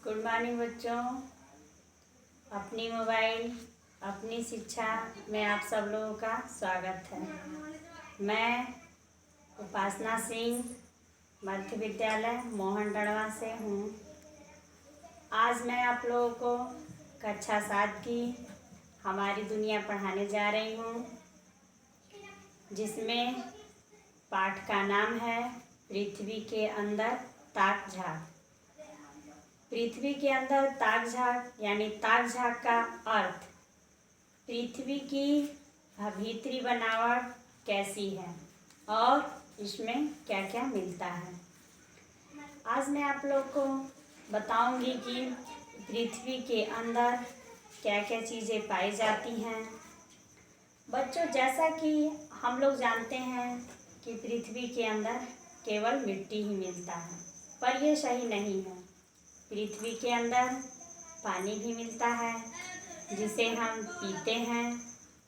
Good morning बच्चों। अपनी mobile अपनी शिक्षा में आप सब लोगों का स्वागत है। मैं उपासना सिंह मध्य विद्यालय मोहन डड़वा से हूँ। आज मैं आप लोगों को कक्षा 7 की हमारी दुनिया पढ़ाने जा रही हूँ, जिसमें पाठ का नाम है पृथ्वी के अंदर ताक झाँक। पृथ्वी के अंदर ताक झाँक यानी ताक झाँक का अर्थ पृथ्वी की भीतरी बनावट कैसी है और इसमें क्या क्या मिलता है। आज मैं आप लोग को बताऊंगी कि पृथ्वी के अंदर क्या क्या चीज़ें पाई जाती हैं। बच्चों, जैसा कि हम लोग जानते हैं कि पृथ्वी के अंदर केवल मिट्टी ही मिलता है, पर यह सही नहीं है। पृथ्वी के अंदर पानी भी मिलता है, जिसे हम पीते हैं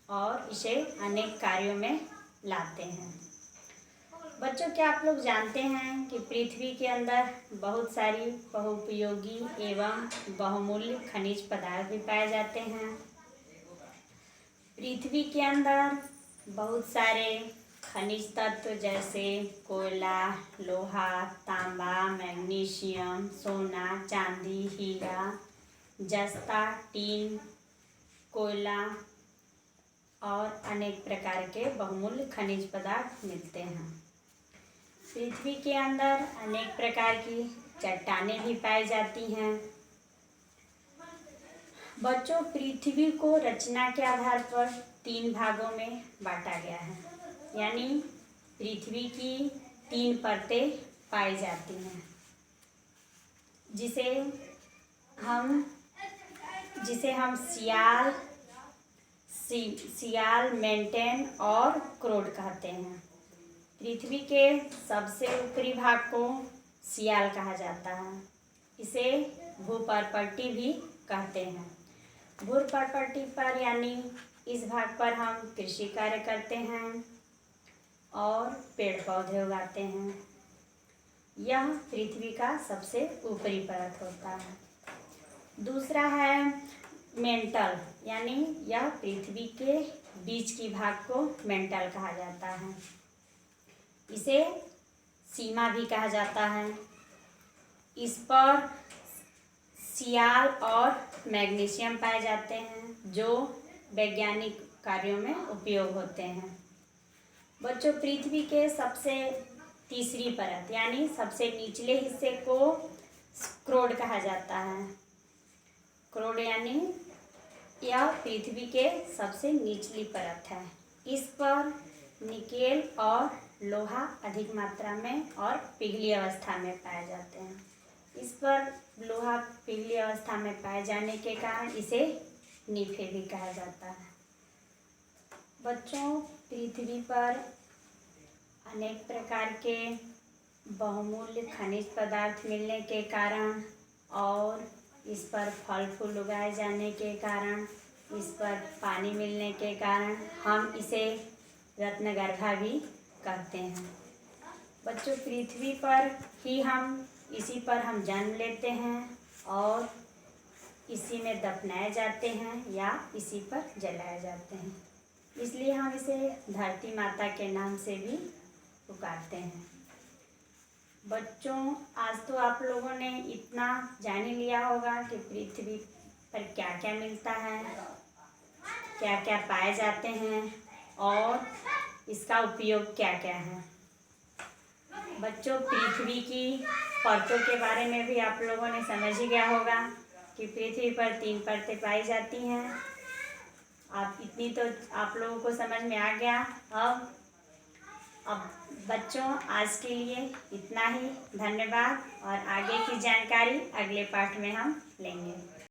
और इसे अनेक कार्यों में लाते हैं। बच्चों, क्या आप लोग जानते हैं कि पृथ्वी के अंदर बहुत सारी बहुउपयोगी एवं बहुमूल्य खनिज पदार्थ भी पाए जाते हैं। पृथ्वी के अंदर बहुत सारे खनिज तत्व जैसे कोयला, लोहा, तांबा, मैग्नीशियम, सोना, चांदी, हीरा, जस्ता, टीन, कोयला और अनेक प्रकार के बहुमूल्य खनिज पदार्थ मिलते हैं। पृथ्वी के अंदर अनेक प्रकार की चट्टानें भी पाई जाती हैं। बच्चों, पृथ्वी को रचना के आधार पर 3 भागों में बांटा गया है, यानी पृथ्वी की 3 परतें पाई जाती हैं, जिसे हम सियाल, मेंटेन और क्रोड कहते हैं। पृथ्वी के सबसे ऊपरी भाग को सियाल कहा जाता है। इसे भूपर्पट्टी भी कहते हैं। भूपर्पट्टी पर यानी इस भाग पर हम कृषि कार्य करते हैं और पेड़ पौधे उगाते हैं। यह पृथ्वी का सबसे ऊपरी परत होता है। दूसरा है मेंटल, यानी यह पृथ्वी के बीच की भाग को मेंटल कहा जाता है। इसे सीमा भी कहा जाता है। इस पर सियाल और मैग्नीशियम पाए जाते हैं, जो वैज्ञानिक कार्यों में उपयोग होते हैं। बच्चों, पृथ्वी के सबसे तीसरी परत यानी सबसे निचले हिस्से को क्रोड कहा जाता है। क्रोड यानी यह पृथ्वी के सबसे निचली परत है। इस पर निकेल और लोहा अधिक मात्रा में और पिघली अवस्था में पाए जाते हैं। इस पर लोहा पिघली अवस्था में पाए जाने के कारण इसे नीफे भी कहा जाता है। बच्चों, पृथ्वी पर अनेक प्रकार के बहुमूल्य खनिज पदार्थ मिलने के कारण और इस पर फल फूल उगाए जाने के कारण, इस पर पानी मिलने के कारण हम इसे रत्नगर्भा भी कहते हैं। बच्चों, पृथ्वी पर ही इसी पर हम जन्म लेते हैं और इसी में दफनाए जाते हैं या इसी पर जलाए जाते हैं। इसलिए हम इसे धरती माता के नाम से भी पुकारते हैं। बच्चों, आज तो आप लोगों ने इतना जान ही लिया होगा कि पृथ्वी पर क्या क्या मिलता है, क्या क्या पाए जाते हैं और इसका उपयोग क्या क्या है। बच्चों, पृथ्वी की परतों के बारे में भी आप लोगों ने समझ ही गया होगा कि पृथ्वी पर 3 परतें पाई जाती हैं। इतनी तो आप लोगों को समझ में आ गया। अब बच्चों, आज के लिए इतना ही। धन्यवाद और आगे की जानकारी अगले पाठ में हम लेंगे।